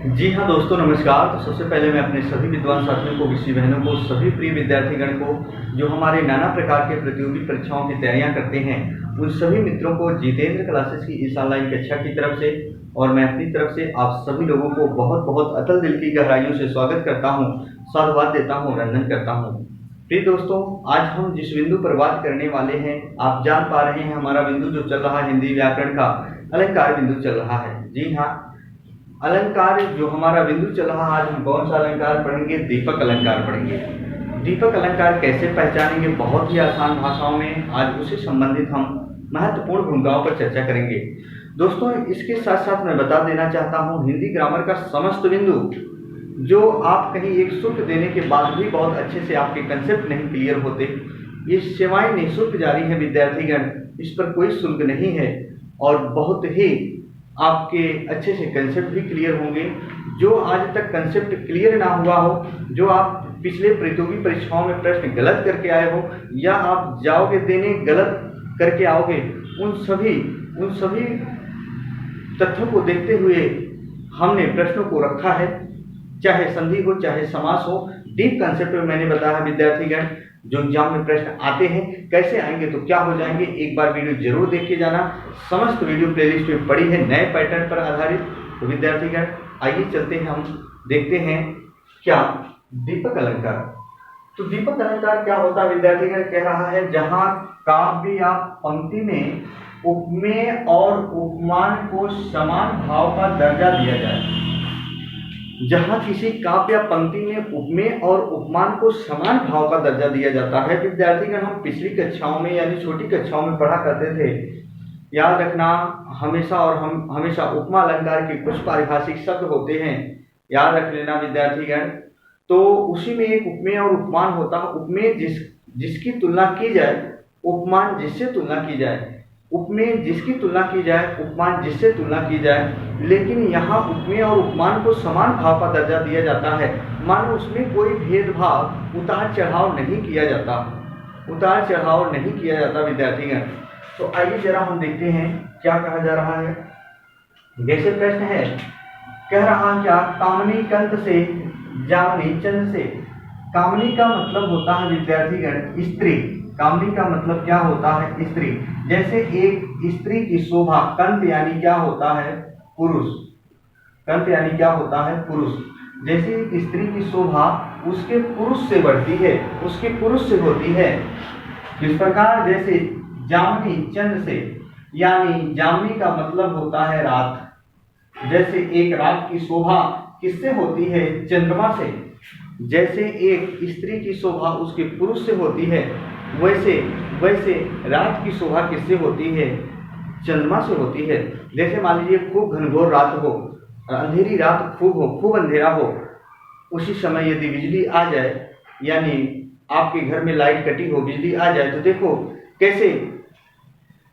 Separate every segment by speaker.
Speaker 1: जी हाँ दोस्तों, नमस्कार। तो सबसे पहले मैं अपने सभी विद्वान साथियों को, विषय बहनों को, सभी प्रिय विद्यार्थीगण को जो हमारे नाना प्रकार के प्रतियोगी परीक्षाओं की तैयारियां करते हैं, उन सभी मित्रों को जितेंद्र क्लासेस की इस ऑनलाइन कक्षा की तरफ से और मैं अपनी तरफ से आप सभी लोगों को बहुत बहुत अतल दिल की गहराइयों से स्वागत करता हूँ, साधुवाद देता हूँ, अभिनंदन करता हूँ। प्रिय दोस्तों, आज हम जिस बिंदु पर बात करने वाले हैं, आप जान पा रहे हैं हमारा बिंदु जो चल रहा है हिंदी व्याकरण का अलंकार बिंदु चल रहा है। जी हाँ, अलंकार जो हमारा बिंदु चल रहा है, आज हम कौन सा अलंकार पढ़ेंगे? दीपक अलंकार पढ़ेंगे। दीपक अलंकार कैसे पहचानेंगे? बहुत ही आसान भाषाओं में आज उससे संबंधित हम महत्वपूर्ण भूमिकाओं पर चर्चा करेंगे। दोस्तों, इसके साथ साथ मैं बता देना चाहता हूँ, हिंदी ग्रामर का समस्त बिंदु जो आप कहीं एक शुल्क देने के बाद भी बहुत अच्छे से आपके कंसेप्ट नहीं क्लियर होते, ये सेवाएं निःशुल्क जारी है विद्यार्थीगण, इस पर कोई शुल्क नहीं है और बहुत ही आपके अच्छे से कंसेप्ट भी क्लियर होंगे। जो आज तक कंसेप्ट क्लियर ना हुआ हो, जो आप पिछले प्रतियोगी परीक्षाओं में प्रश्न गलत करके आए हो या आप जाओगे देने गलत करके आओगे, उन सभी तथ्यों को देखते हुए हमने प्रश्नों को रखा है। चाहे संधि हो, चाहे समास हो, डीप कंसेप्ट में मैंने बताया विद्यार्थीगण, जो एग्जाम में प्रश्न आते हैं कैसे आएंगे तो क्या हो जाएंगे, एक बार वीडियो जरूर देख के जाना। समस्त वीडियो प्लेलिस्ट में पड़ी है नए पैटर्न पर आधारित। तो विद्यार्थीगण आइए चलते हैं, हम देखते हैं क्या दीपक अलंकार। तो दीपक अलंकार क्या होता है विद्यार्थीगण? कह रहा है जहां काव्य या पंक्ति में उपमेय और उपमान को समान भाव का दर्जा दिया जाए। जहां किसी काव्य या पंक्ति में उपमेय और उपमान को समान भाव का दर्जा दिया जाता है। विद्यार्थीगण, हम पिछली कक्षाओं में यानी छोटी कक्षाओं में पढ़ा करते थे, याद रखना हमेशा, और हम हमेशा उपमा अलंकार के कुछ पारिभाषिक शब्द होते हैं, याद रख लेना विद्यार्थीगण। तो उसी में एक उपमेय और उपमान होता है। उपमेय जिसकी तुलना की जाए, उपमान जिससे तुलना की जाए। उपमेय जिसकी तुलना की जाए, उपमान जिससे तुलना की जाए। लेकिन यहाँ उपमेय और उपमान को समान भाव का दर्जा दिया जाता है, मानो उसमें कोई भेदभाव, उतार चढ़ाव नहीं किया जाता, उतार चढ़ाव नहीं किया जाता विद्यार्थीगण। तो आइए जरा हम देखते हैं क्या कहा जा रहा है। जैसे प्रश्न है, कह रहा क्या, कामनी कंत से जामनी चंद से। कामनी का मतलब होता है विद्यार्थीगण स्त्री। कामनी का मतलब क्या होता है? स्त्री। जैसे एक स्त्री की शोभा, कंत यानी क्या होता है? पुरुष। कंत यानी क्या होता है? पुरुष। जैसे एक स्त्री की शोभा उसके पुरुष से बढ़ती है, उसके पुरुष से होती है। इस प्रकार जैसे जामनी चंद से, यानी जामनी का मतलब होता है रात। जैसे एक रात की शोभा किससे होती है? चंद्रमा से। जैसे एक स्त्री की शोभा उसके पुरुष से होती है, वैसे रात की शोभा किससे होती है? चंद्रमा से होती है। जैसे मान लीजिए खूब घनघोर रात हो, अंधेरी रात खूब हो, खूब अंधेरा हो, उसी समय यदि बिजली आ जाए, यानी आपके घर में लाइट कटी हो, बिजली आ जाए, तो देखो कैसे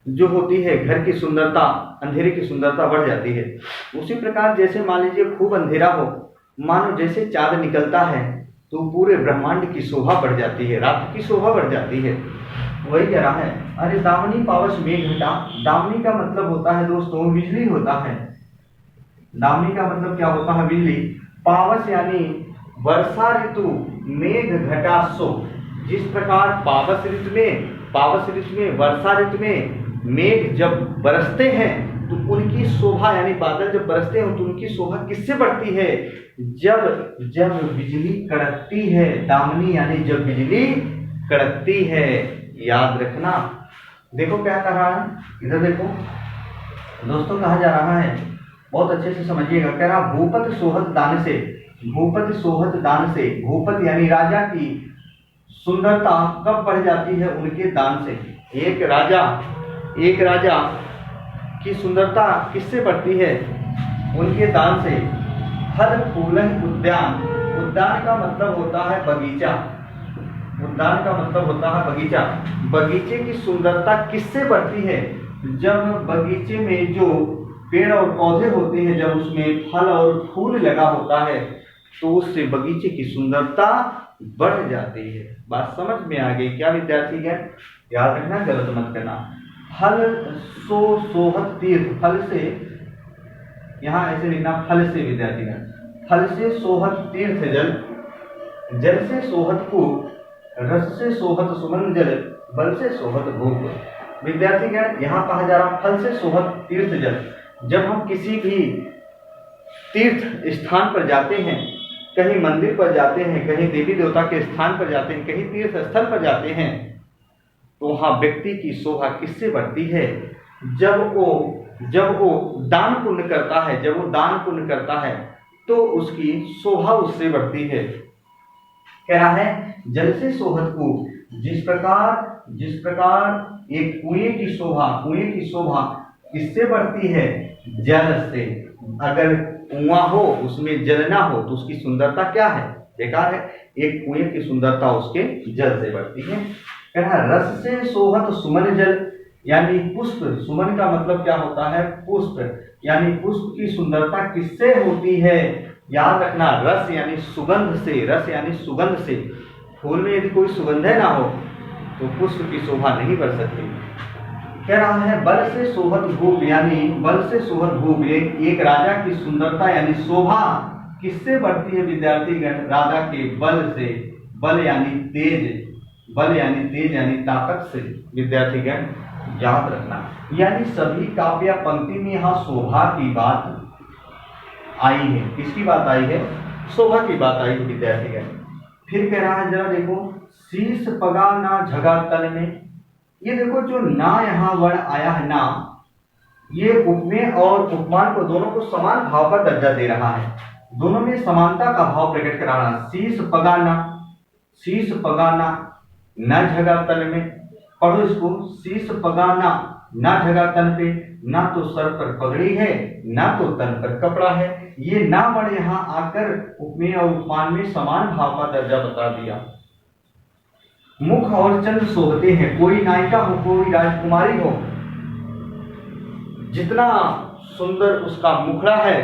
Speaker 1: जो होती है घर की सुंदरता, अंधेरे की सुंदरता बढ़ जाती है। उसी प्रकार जैसे मान लीजिए खूब अंधेरा हो, मानो जैसे चांद निकलता है तो पूरे ब्रह्मांड की शोभा बढ़ जाती है, रात की शोभा बढ़ जाती है। वही कह रहा है, अरे दामिनी पावस मेघ घटा। दामिनी का मतलब होता है दोस्तों बिजली होता है। दामिनी का मतलब क्या होता है? बिजली। पावस यानी वर्षा ऋतु, मेघ घटा सो। जिस प्रकार पावस ऋतु में वर्षा ऋतु में मेघ जब बरसते हैं तो उनकी शोभा, यानी बादल जब बरसते हैं तो उनकी शोभा किससे बढ़ती है? जब बिजली कड़कती है। दामिनी यानी जब बिजली कड़कती है, याद रखना। देखो क्या कह रहा है, इधर देखो दोस्तों, कहा जा रहा है, बहुत अच्छे से समझिएगा। कह रहा भूपत सोहत दान से। भूपत सोहत दान से, भूपत यानी राजा की सुंदरता कब बढ़ जाती है? उनके दान से। एक राजा की सुंदरता किससे बढ़ती है? उनके दान से। फल फूलन उद्यान। उद्यान का मतलब होता है बगीचा। उद्यान का मतलब होता है बगीचा। बगीचे की सुंदरता किससे बढ़ती है? जब बगीचे में जो पेड़ और पौधे होते हैं, जब उसमें फल और फूल लगा होता है, तो उससे बगीचे की सुंदरता बढ़ जाती है। बात समझ में आ गई क्या विद्यार्थीगण? याद रखना, गलत मत करना। फल सोहत तीर्थ। फल से यहाँ ऐसे लिखना फल से विद्यार्थीगण, फल से सोहत तीर्थ जल, जल से सोहत कूप, रस से सोहत सुमन जल, बल से सोहत भूप। विद्यार्थीगण, यहाँ कहा जा रहा फल से सोहत तीर्थ जल। जब हम किसी भी तीर्थ स्थान पर जाते हैं, कहीं मंदिर पर जाते हैं, कहीं देवी देवता के स्थान पर जाते हैं, कहीं तीर्थ स्थल पर जाते हैं, तो वहाँ व्यक्ति की शोभा किससे बढ़ती है? जब वो दान पुण्य करता है, जब वो दान पुण्य करता है तो उसकी शोभा उससे बढ़ती है। कह रहा है जल से सोहत कूप, जिस प्रकार एक कुएं की शोभा किससे बढ़ती है? जल से। अगर कुआं हो उसमें जल ना हो तो उसकी सुंदरता क्या है? बेकार है। एक कुएं की सुंदरता उसके जल से बढ़ती है। कह रहा रस से सोहत सुमन जल, यानी पुष्प। सुमन का मतलब क्या होता है? पुष्प। यानी पुष्प की सुंदरता किससे होती है? याद रखना, रस यानी सुगंध से, रस यानी सुगंध से। फूल में यदि कोई सुगंध ना हो तो पुष्प की शोभा नहीं बढ़ सकती। कह रहा है बल से सोहत भूप, यानी बल से सोहत भूप। एक राजा की सुंदरता यानी शोभा किससे बढ़ती है विद्यार्थीगण? राजा के बल से। बल यानी तेज यानी ताकत से। विद्यार्थीगण याद रखना, यानी सभी काव्य पंक्ति में यहाँ शोभा की बात आई है। किसकी बात आई है? शोभा की बात आई है विद्यार्थीगण। फिर कह रहा है, जरा देखो, शीश पगा ना झगा तल में। ये देखो जो ना यहाँ वर्ण आया है ना, ये उपमेय और उपमान को दोनों को समान भाव का दर्जा दे रहा है। दोनों में समानता का भाव प्रकट करा रहा है। शीश पगाना न झगा तल में। पढ़ो इसको, शीश पगाना ना झगा तल पे, ना तो सर पर पगड़ी है ना तो तन पर कपड़ा है। ये ना वर्ण यहाँ आकर उपमेय और उपमान में समान भाव का दर्जा बता दिया। मुख और चंद्र शोभते हैं। कोई नायिका हो, कोई राजकुमारी हो, जितना सुंदर उसका मुखड़ा है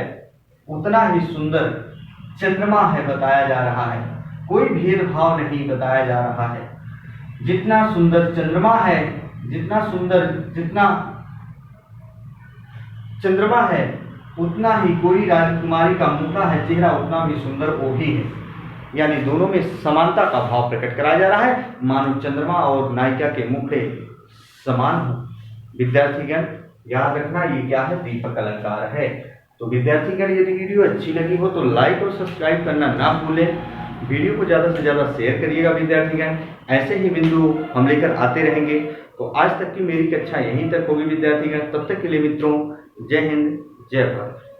Speaker 1: उतना ही सुंदर चंद्रमा है बताया जा रहा है। कोई भेदभाव नहीं बताया जा रहा है। जितना सुंदर चंद्रमा है, जितना चंद्रमा है उतना ही कोई राजकुमारी का मुखड़ा है, चेहरा उतना भी सुंदर वो भी है। यानी दोनों में समानता का भाव प्रकट कराया जा रहा है, मानो चंद्रमा और नायिका के मुखड़े समान हो। विद्यार्थीगण याद रखना, ये क्या है? दीपक अलंकार है। तो विद्यार्थीगण यदि वीडियो अच्छी लगी हो तो लाइक और सब्सक्राइब करना ना भूलें। वीडियो को ज़्यादा से ज़्यादा शेयर करिएगा विद्यार्थीगण। ऐसे ही बिंदु हम लेकर आते रहेंगे। तो आज तक की मेरी कक्षा यहीं तक होगी विद्यार्थीगण। तब तक के लिए मित्रों, जय हिंद, जय भारत।